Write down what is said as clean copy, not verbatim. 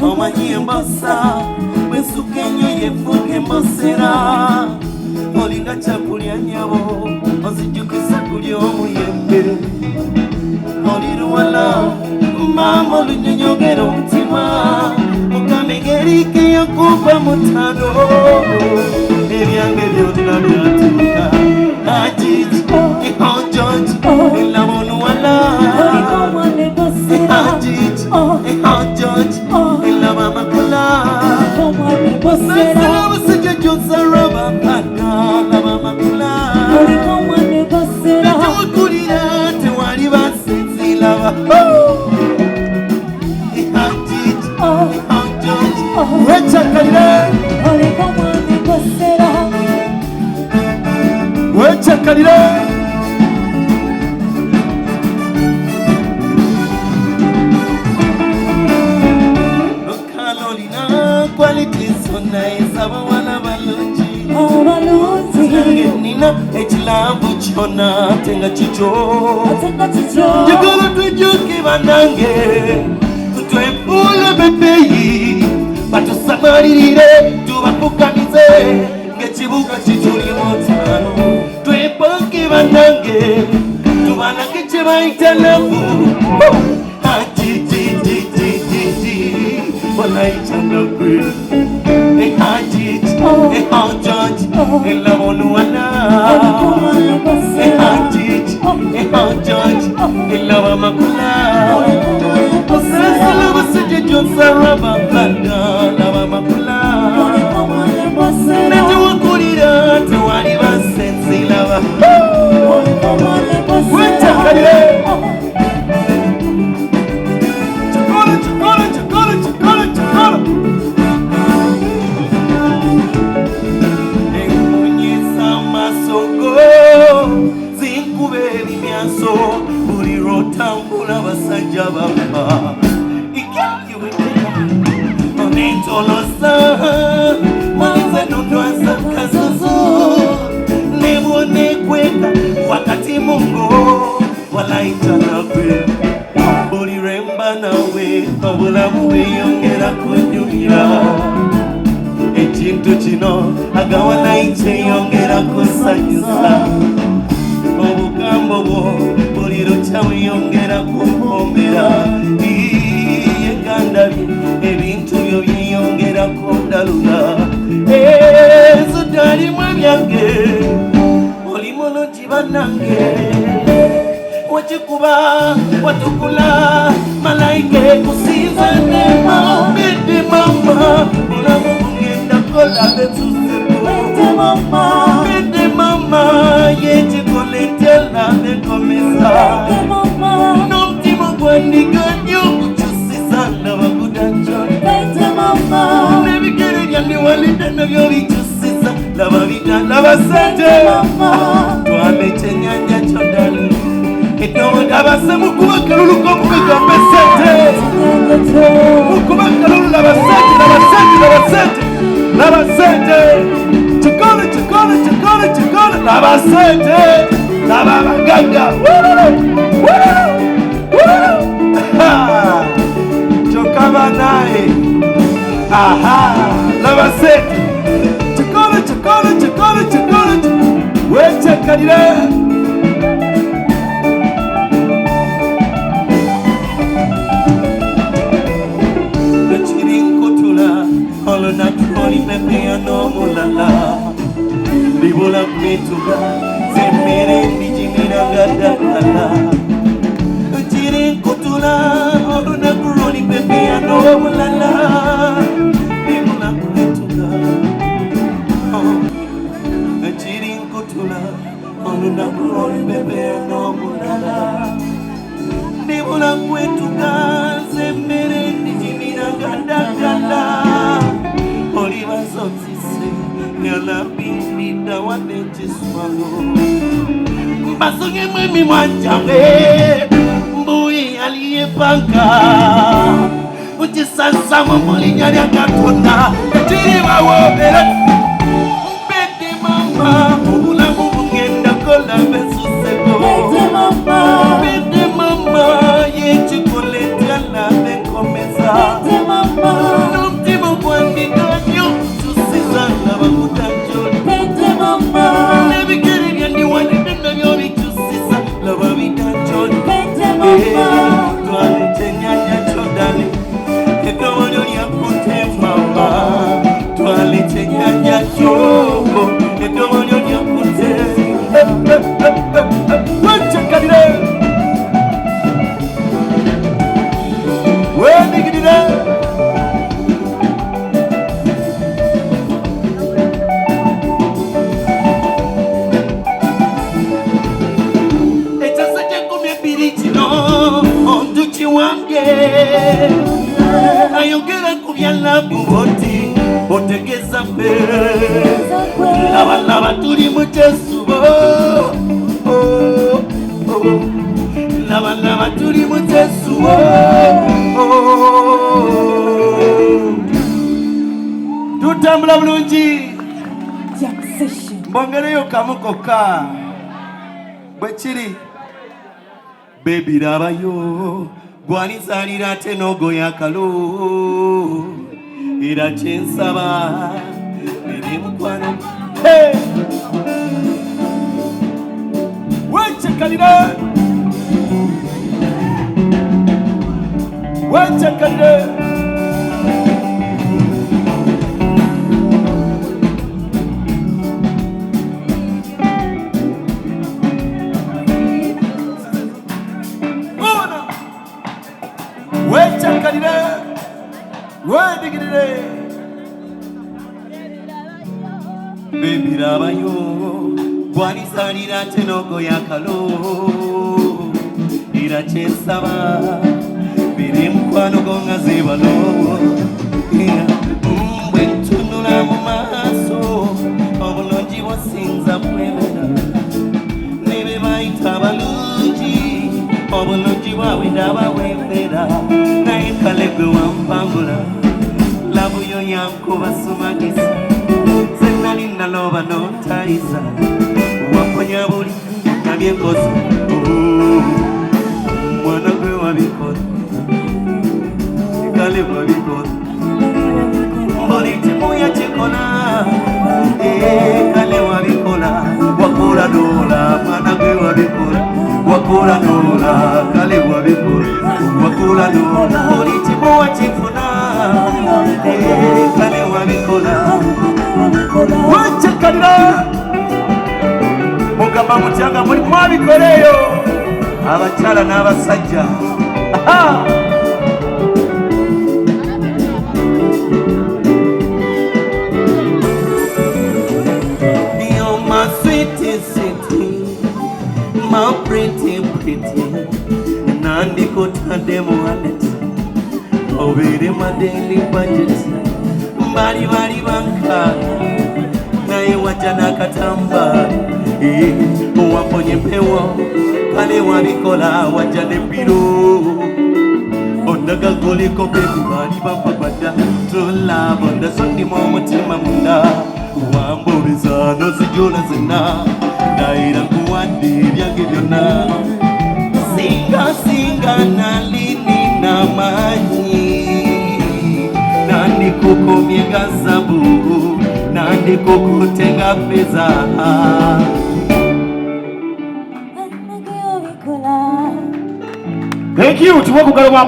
omanyi embosa bwesukenyo yefuuka embosera olinga kyakulya nnyabo ozijjukiza kulya omuyembe oli luwala maama olunyonyogera omutima mukamegeriike yakuva mutano ebyange byonna byatuuka ajiji ehojoji elaboluwala ajiji ehojoji elaba amakula nasala abasajja gyosaraba mpaka laba amakula natewakulira tewali basinzilaba ajiji ehojoji wechakalire wechakalire lokalolina kwalitinsona ezabawala balungi nina ekilambu kyona tenga kikyo njagala twejuke banange twepule bebeyi batusamalirire tubapukanize ng'ekibuga kitulimu ttaano twepange banange tubanage kye bayita lavu ajijijijijiji walayitandagwe ehajiji ehajaji elaboluwana ehajiji ehajaji elaba makula osasala basajja gyonsaraba mpaka laba makula netewakulira tewali basenzilaba wechakalire chikola enkunyisa amasogo zinkube ebimyaso buli lwotambula basajja bapa onentolosa mwanze nondwasa kazuzu nebwonekweka wakati mungo walayitanawe buli lwemba nawe obulamu bweyongera kunyumira ekintu kino agawalayikyeyongera kusanyusa obugambo bwo buli lukya bweyongera kumpombera yegandabye ebintu byo byeyongera kundalula ezo dalimu ebyange oli mulungi bannange wekikuba watukula malayika ekusinza nemambedde mama bulamu bugenda kola betuseko mbedde mama yekikoletela bekomesa n'omutima gwandiga nnyo okukyusiza nabagudanjoli n'ebigere byandiwalidde nabyo bikyusiza laba bitandaba sente twame ekyenyanja kyodali edobodabase mukuba kalulu komubigambe sente mukuba kalulu labasente labasente chikole labasente laba abagagga kyokaba naye aha labasente chikole wechekalire olunakoli pepeya n'omulala libula kwetuga zemmere ndijimiragadagala kiri nkutula olunaku lwoli pepeya n'omulala libula kwetuga kiri nkutula olunaku lwoli pepeya n'omulala libula kwetuga zemmere ndijimiragadagala olibazotise nyalabindida wadekiswago mbasongemu emimwa gyange mbuyi aliyepanka ukisansamu mu linnya lya Katonda ekiribawobera mbedde mama obulamu bugenda kola besuseko mbedde mama yekikoletya nabekomeza wayogera ku byalabu boti otegeza ffe laba tuli mu kyesubo laba tuli mu kyesubo tutambula bulungi mbongereyo kamu kokka bwe kiri bebi labayo gwanizalira ate n'ogoya akalo era kyensaba eri mukwano wencekalira wencekalire wencekalire wendigirire bebi labayo gwanizalira ate n'ogoya akalo era kyensaba biri mukwano gonga zibalo bwe ntunula mu maaso obulungi bwosinza kwemera ne be bayita abalungi obulungi bwawe ndaba bwemera naye kale gwe wampambula labuyo yankuba sumagisa zenali naloba notayiza wakonya buli nabyekozi mwana gwe wabikozi kale wabikozi mboli timuya kikola kale wabikola wakola dola mwana gwe wabikola wakola dola kale wabikola wakola dola mboli timuwa kifuna kale wabikola wancekalira mugamba mutyanga muli mwabikoleyo abakyala n'abasajja You're my sweetie, sweetie, my pretty, pretty Nandi kotade wallet obere my daily budget Bari bari banka naye wajana katamba waponye pewo kale wabikola wajane piro ondaga goliko bebi bari bampabada tula bonda sondi momutima munda wamburiza nozijula zina ndaira kuwandi byange byonna singa singa nalini na manyi nandi kukomye gazabu nandi kukutenga peza Thank you.